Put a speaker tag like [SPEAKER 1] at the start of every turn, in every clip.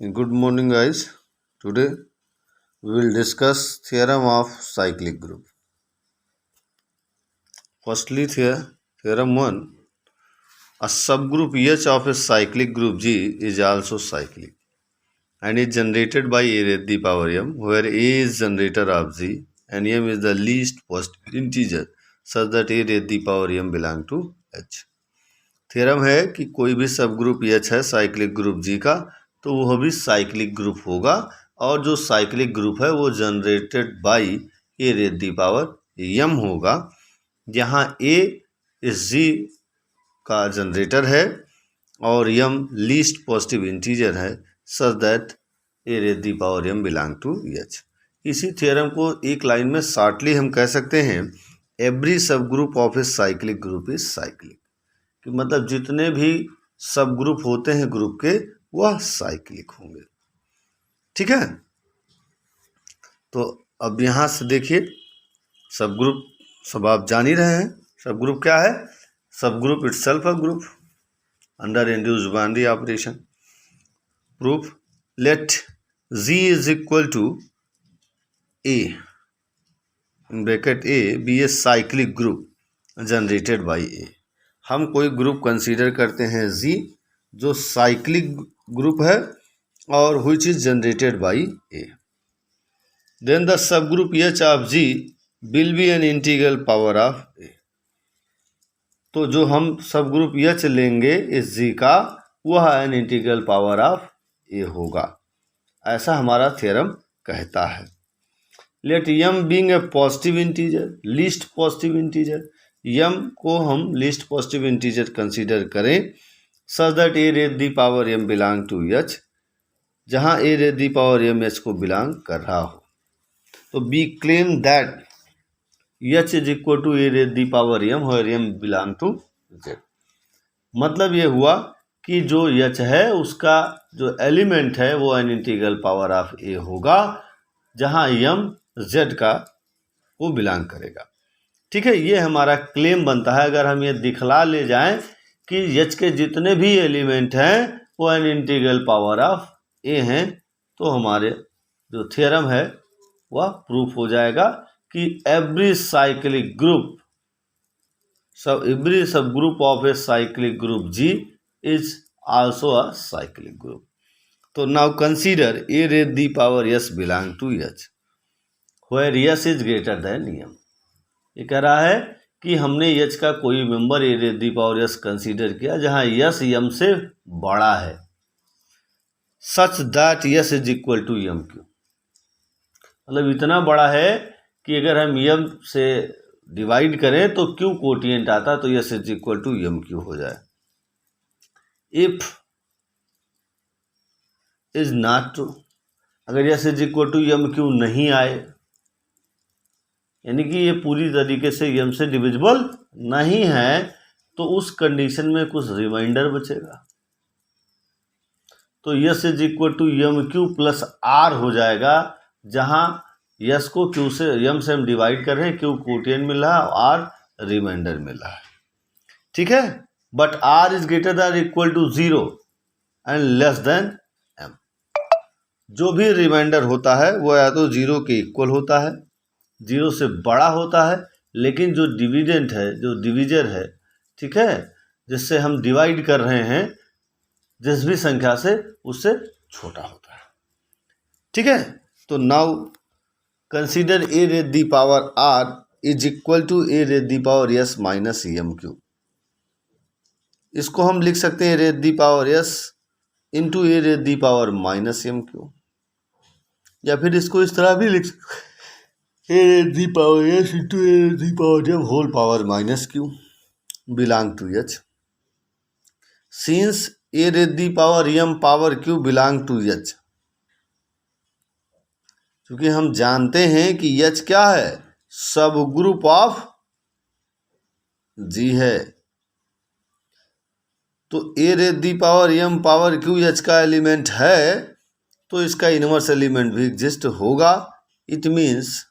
[SPEAKER 1] Good morning, guys. Today we will discuss theorem of cyclic group. Firstly, theorem 1. A subgroup H of a cyclic group G is also cyclic and is generated by A raised to the power m, where A is generator of G and m is the least positive integer such that A raised to the power m belong to H. Theorem है कि कोई भी सब group H है cyclic group G का, तो वह भी साइक्लिक ग्रुप होगा और जो साइक्लिक ग्रुप है वो generated by A raise the power m होगा, जहाँ A इस G का जनरेटर है और m लीस्ट पॉजिटिव इंटीजर है such that A raise the power m belong to H। इसी थ्योरम को एक लाइन में शॉर्टली हम कह सकते हैं, every subgroup of a cyclic group is cyclic, कि मतलब जितने भी सब ग्रुप होते हैं ग्रुप के वह साइक्लिक होंगे। ठीक है, तो अब यहाँ से देखिए सब ग्रुप सब आप जान ही रहे हैं। सब ग्रुप क्या है? Subgroup itself a group under induced binary operation. Proof, let G is equal to A in bracket A be a cyclic group generated by A। हम कोई ग्रुप कंसीडर करते हैं G जो साइक्लिक ग्रुप है और which is generated by A, then the subgroup H ऑफ G will be an integral power of A। तो जो हम सब ग्रुप H लेंगे इस G का, वह an integral power of A होगा, ऐसा हमारा थ्योरम कहता है। Let m being a positive integer, least positive integer, m को हम लीस्ट पॉजिटिव इंटीजर कंसीडर करें such that A raise the power m belong to H, जहाँ A raise the power m H को belong कर रहा हो। तो we claim that H is equal to A raise the power m और m belong to Z। मतलब ये हुआ कि जो H है उसका जो एलिमेंट है वो N integral power of A होगा, जहाँ m Z का वो बिलोंग करेगा। ठीक है, ये हमारा क्लेम बनता है। अगर हम ये दिखला ले जाएं कि H के जितने भी एलिमेंट हैं वो N integral power of A हैं, तो हमारे जो थ्योरम है वह प्रूफ हो जाएगा कि every cyclic group every subgroup of a cyclic group G is also a cyclic group. तो now consider A raise the power S belong to H where S is greater than m। ये कह रहा है कि हमने H का कोई member A raise the power S consider किया जहां S m से बड़ा है, such that S is equal to m q. मतलब इतना बड़ा है कि अगर हम m से डिवाइड करें तो Q कोटिएंट आता तो S is equal to m q हो जाए। इफ इज नॉट ट्रू, अगर S is equal to m q नहीं आए, यानी कि ये पूरी तरीके से m से डिविजिबल नहीं है, तो उस कंडीशन में कुछ रिमाइंडर बचेगा। तो S is equal to m q plus R हो जाएगा, जहां S को Q से m से हम डिवाइड कर रहे हैं, Q कोटिएंट मिल रहा है और R रिमाइंडर मिल रहा है। ठीक है, but R is greater than equal to 0 and less than m। जो भी रिमाइंडर होता है वो या तो 0 के इक्वल होता है, 0 से बड़ा होता है, लेकिन जो डिविडेंट है, जो डिविजर है, ठीक है, जिससे हम डिवाइड कर रहे हैं जिस भी संख्या से, उससे छोटा होता है। ठीक है, तो now consider A raise the power R is equal to A raise the power S minus m q. इसको हम लिख सकते हैं raise the power S into A raise the power minus m q, या फिर इसको इस तरह भी लिख सकते A raise the power S into A raise the power m whole power minus q belong to H। Since A raise the power m power q belong to H, क्योंकि हम जानते हैं कि H क्या है, सब ग्रुप ऑफ G है, तो A raise the power m power q H का एलिमेंट है, तो इसका इनवर्स एलिमेंट भी एग्जिस्ट होगा। It means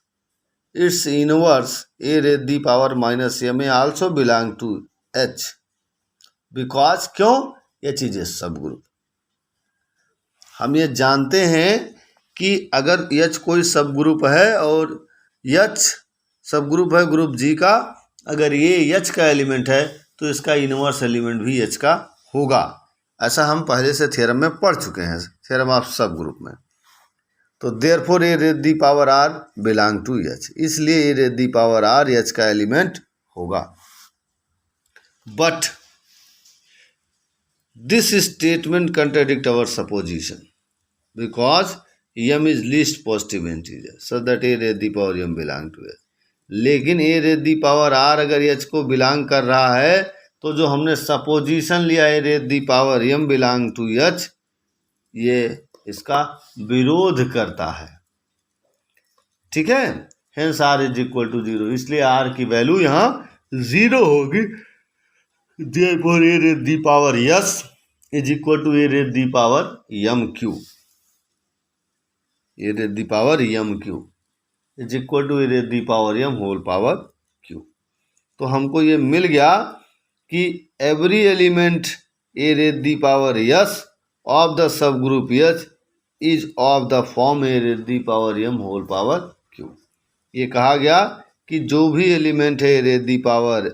[SPEAKER 1] its inverse A raise the power minus m also belong to H, because क्यों, H is a subgroup. हम ये जानते हैं कि अगर H कोई सब ग्रुप है और H सब ग्रुप है ग्रुप G का, अगर ये H का एलिमेंट है तो इसका इनवर्स एलिमेंट भी H का होगा। ऐसा हम पहले से थ्योरम में पढ़ चुके हैं, थ्योरम ऑफ सब ग्रुप में। तो therefore A raise the power r belong to H, इसलिए a raise the power r H का एलिमेंट होगा। But this statement contradict our supposition because m is least positive integer so that a raise the power m belong to H। लेकिन a raise the power r अगर H को belong कर रहा है तो जो हमने सपोजिशन लिया a raise the power m belong to H, ये इसका विरोध करता है। ठीक है, hence r is equal to 0, इसलिए r की वैल्यू यहाँ 0 होगी। Therefore A raise the power s is equal to A raise the power m cube, A raise the power m cube is equal to A raise the power m whole power cube. तो हमको ये मिल गया कि every element A raise the power s of the subgroup H is of the form a raise the power m whole power cube. ये कहा गया कि जो भी एलिमेंट है a raise the power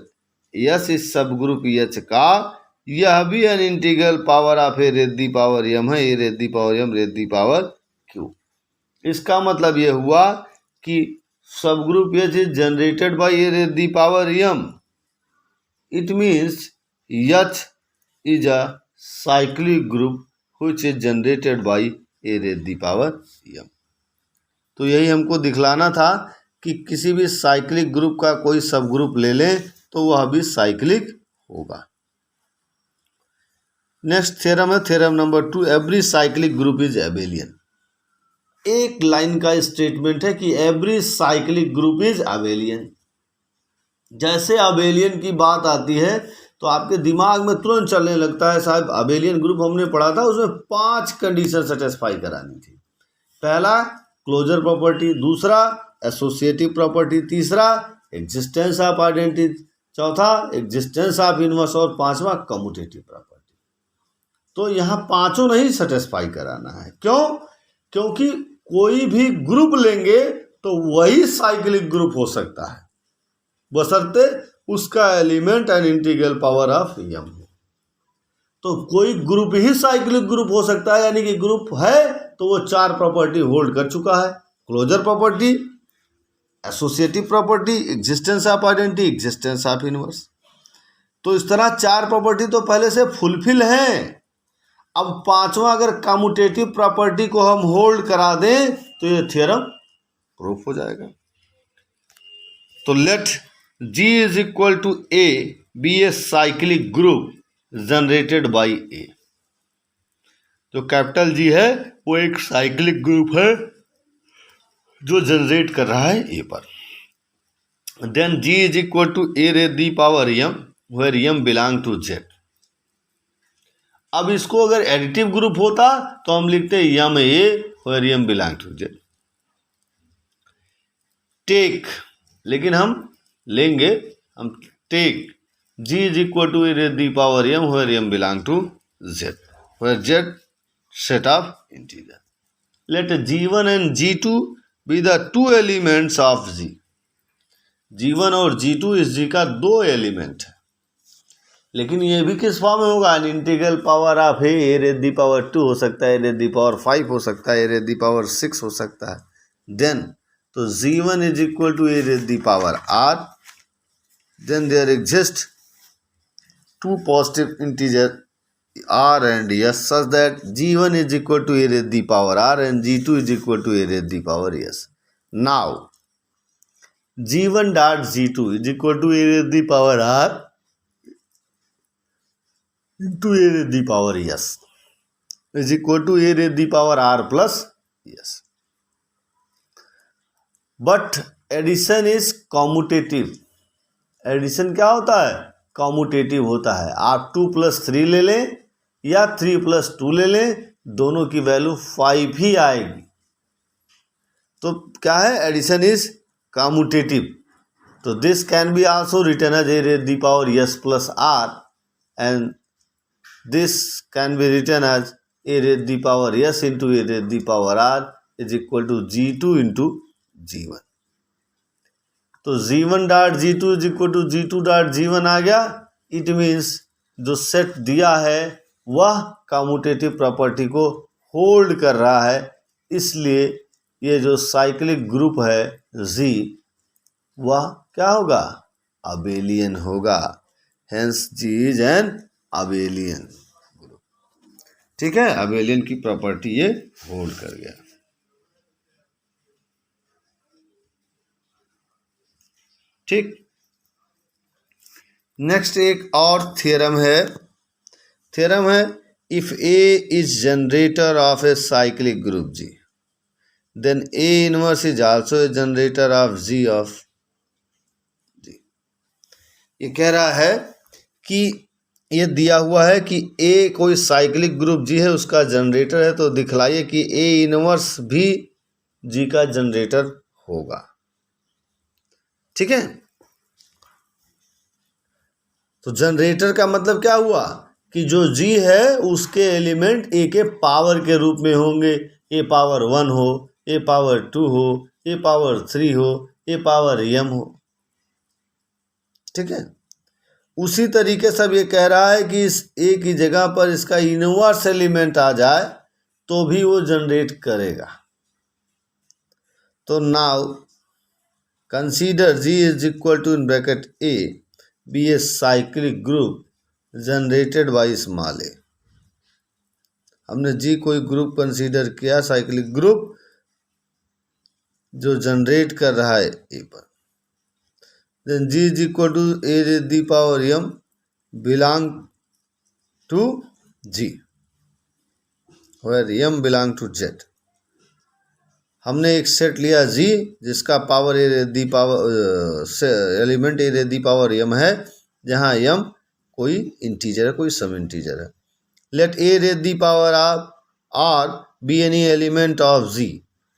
[SPEAKER 1] s इस सब ग्रुप H का, यह भी an integral power of A raise the power m है, a raise the power m raise the power cube. इसका मतलब ये हुआ कि subgroup H is generated by a raise the power m, it means H is a cyclic group which is generated by a raised the power m। तो यही हमको दिखलाना था कि किसी भी साइक्लिक ग्रुप का कोई सब ग्रुप ले लें तो वह भी साइक्लिक होगा। नेक्स्ट थ्योरम है theorem number 2, every cyclic group is Abelian. एक लाइन का स्टेटमेंट है कि every cyclic group is Abelian. जैसे अबेलियन की बात आती है तो आपके दिमाग में तुरंत चलने लगता है साहब अबेलियन ग्रुप हमने पढ़ा था, उसमें 5 कंडीशन सेटिस्फाई करानी थी। पहला क्लोजर प्रॉपर्टी, दूसरा एसोसिएटिव प्रॉपर्टी, तीसरा एग्जिस्टेंस ऑफ आइडेंटिटी, चौथा एग्जिस्टेंस ऑफ इनवर्स और पांचवा कम्यूटेटिव प्रॉपर्टी। तो यहाँ पांचों नहीं सेटिस्फाई कराना है। क्यों? क्योंकि कोई भी ग्रुप लेंगे तो वही साइक्लिक ग्रुप हो सकता है बशर्ते उसका element and integral power of m हो। तो कोई ग्रुप ही साइक्लिक ग्रुप हो सकता है, यानी कि ग्रुप है तो वो 4 प्रॉपर्टी होल्ड कर चुका है, closure property, associative property, existence of identity, existence of inverse. तो इस तरह 4 प्रॉपर्टी तो पहले से फुलफिल हैं। अब पांचवा अगर कम्यूटेटिव प्रॉपर्टी को हम होल्ड करा दें तो ये थ्योरम प्रूफ हो जाएगा। तो late G is equal to A be a cyclic group generated by A। जो कैपिटल G है वो एक साइक्लिक ग्रुप है जो जनरेट कर रहा है A पर। Then G is equal to A raised the power m where m belong to Z। अब इसको अगर एडिटिव ग्रुप होता तो हम लिखते m A where m belong to Z। Take, लेकिन हम लेंगे हम take G is equal to a raised the power m where m belong to Z, where Z set of integer। Let G1 and G2 be the 2 elements of G। G1 और G2 इस G का 2 element है, लेकिन ये भी किस form में होगा? An integral power of A raise the power 2 हो सकता है, ए रेज़ दी पावर 5 हो सकता है, ए रेज़ दी पावर 6 हो सकता है। देन तो G1 is equal to a raised the power r, then there exist 2 positive integer r and s such that G1 is equal to a raised the power r and G2 is equal to a raised the power s। Now G1 dot G2 is equal to a raised the power r into a raised the power s is equal to a raised the power r plus s। But addition is commutative. Addition क्या होता है? Commutative होता है। आप 2 + 3 ले लें या 3 + 2 ले लें, दोनों की वैल्यू 5 ही आएगी। तो क्या है? Addition is commutative. तो this can be also written as a raise the power s plus r, and this can be written as a raise the power s into a raise the power r is equal to G2 into G1। तो G1 dot G2 is equal to G2 dot G1 आ गया। It means जो set दिया है वह commutative property को hold कर रहा है, इसलिए ये जो साइक्लिक ग्रुप है Z वह क्या होगा, अबेलियन होगा। Hence G is an abelian group. ठीक है, अबेलियन की प्रॉपर्टी ये होल्ड कर गया। ठीक, नेक्स्ट एक और थ्योरम है if A is generator of a cyclic group G then A inverse is also a generator of G of G। ये कह रहा है कि ये दिया हुआ है कि A कोई साइक्लिक ग्रुप G है, उसका जनरेटर है, तो दिखलाइए कि A इनवर्स भी G का जनरेटर होगा। ठीक है, तो जनरेटर का मतलब क्या हुआ कि जो G है उसके एलिमेंट A के पावर के रूप में होंगे। A पावर 1 हो, A पावर 2 हो, A पावर 3 हो, A पावर m हो। ठीक है, उसी तरीके से अब ये कह रहा है कि इस A की जगह पर इसका इनवर्स एलिमेंट आ जाए तो भी वो जनरेट करेगा। तो now consider G is equal to in bracket A be a cyclic group generated by small a। हमने G कोई ग्रुप कंसीडर किया, साइक्लिक ग्रुप जो जनरेट कर रहा है A पर। Then G is equal to A raise the power m belong to G where m belong to Z। हमने एक सेट लिया G जिसका power A raise the power element A raise the power m है, जहाँ m कोई integer है, कोई सब इंटीजर है। Let a raise the power of r be any element of G।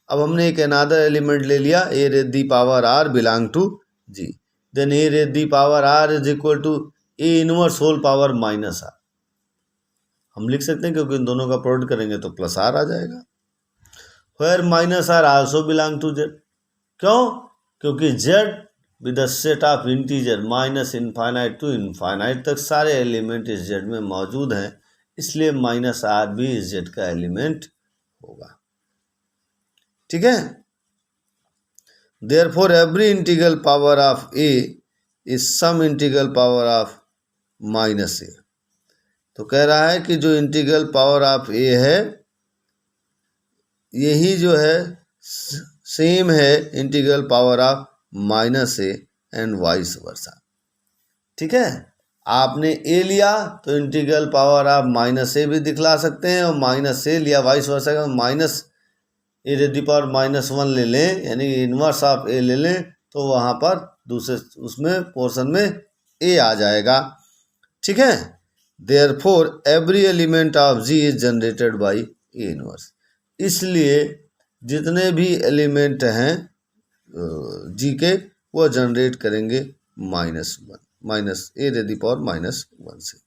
[SPEAKER 1] अब हमने एक अनादर एलिमेंट ले लिया a raise the power r belong to G। Then a raise the power r is equal to a inverse whole power minus r. हम लिख सकते हैं क्योंकि इन दोनों का प्रोडक्ट करेंगे तो प्लस आर आ जाएगा। Where minus r also belong to Z। क्यों? क्योंकि Z with the set of integer minus infinite to infinite तक सारे एलिमेंट इस Z में मौजूद हैं, इसलिए माइनस आर भी इस Z का एलिमेंट होगा। ठीक है, therefore every integral power of A is some integral power of minus A। तो कह रहा है कि जो इंटीग्रल पावर ऑफ A है यही जो है सेम है integral power of minus A and vice versa. ठीक है, आपने A लिया तो integral power of minus A भी दिखला सकते हैं, और माइनस A लिया वाइस वर्सा का minus A raise the power -1 ले लें, यानी इनवर्स ऑफ A ले लें, तो वहाँ पर दूसरे उसमें पोर्शन में A आ जाएगा। ठीक है, therefore every element of G is generated by A inverse. इसलिए जितने भी एलिमेंट हैं G के वो जनरेट करेंगे -1 minus A raise the power -1 से।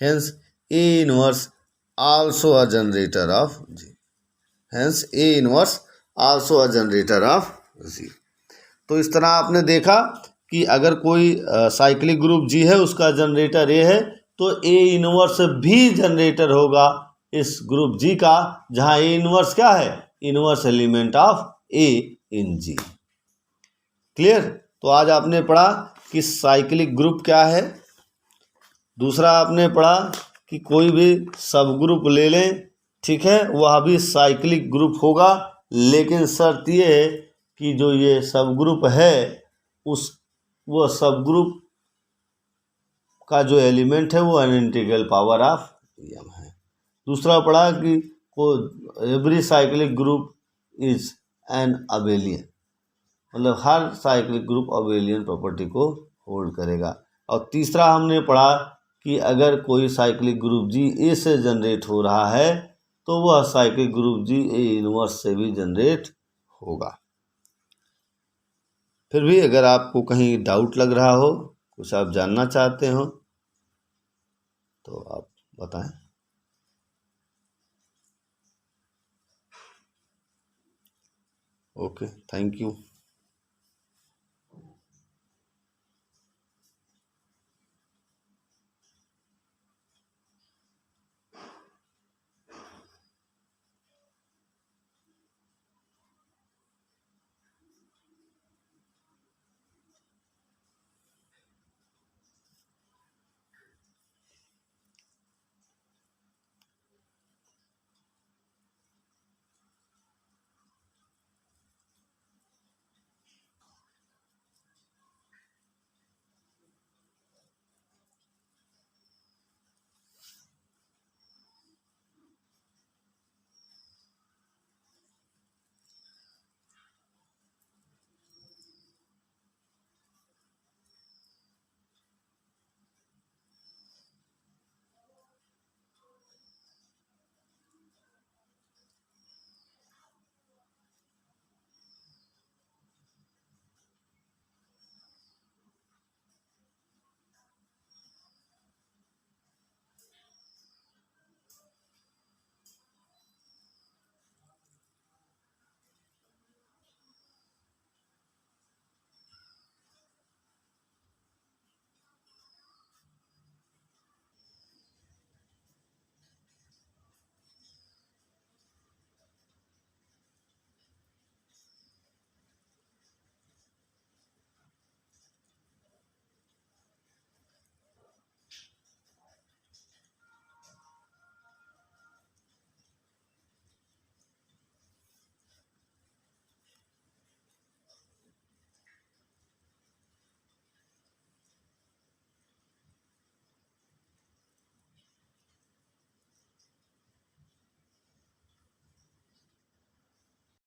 [SPEAKER 1] Hence A inverse also a generator of G। Hence A inverse also a generator of G। तो इस तरह आपने देखा कि अगर कोई साइक्लिक ग्रुप G है, उसका जनरेटर A है, तो A इनवर्स भी जनरेटर होगा इस ग्रुप G का, जहाँ A इनवर्स क्या है, inverse element of A in G। Clear? तो आज आपने पढ़ा कि साइक्लिक ग्रुप क्या है। दूसरा आपने पढ़ा कि कोई भी सब ग्रुप ले लें, ठीक है, वह भी साइक्लिक ग्रुप होगा, लेकिन शर्त ये है कि जो ये सब ग्रुप है वो सब ग्रुप का जो एलिमेंट है वो अनइंटीग्रल पावर ऑफ m है। दूसरा पढ़ा कि every cyclic group is an abelian, मतलब हर साइक्लिक ग्रुप अबेलियन प्रॉपर्टी को होल्ड करेगा। और तीसरा हमने पढ़ा कि अगर कोई साइक्लिक ग्रुप G A से जनरेट हो रहा है तो वह cyclic group G A inverse से भी जनरेट होगा। फिर भी अगर आपको कहीं डाउट लग रहा हो, कुछ आप जानना चाहते हो, तो आप बताएं। Okay, thank you.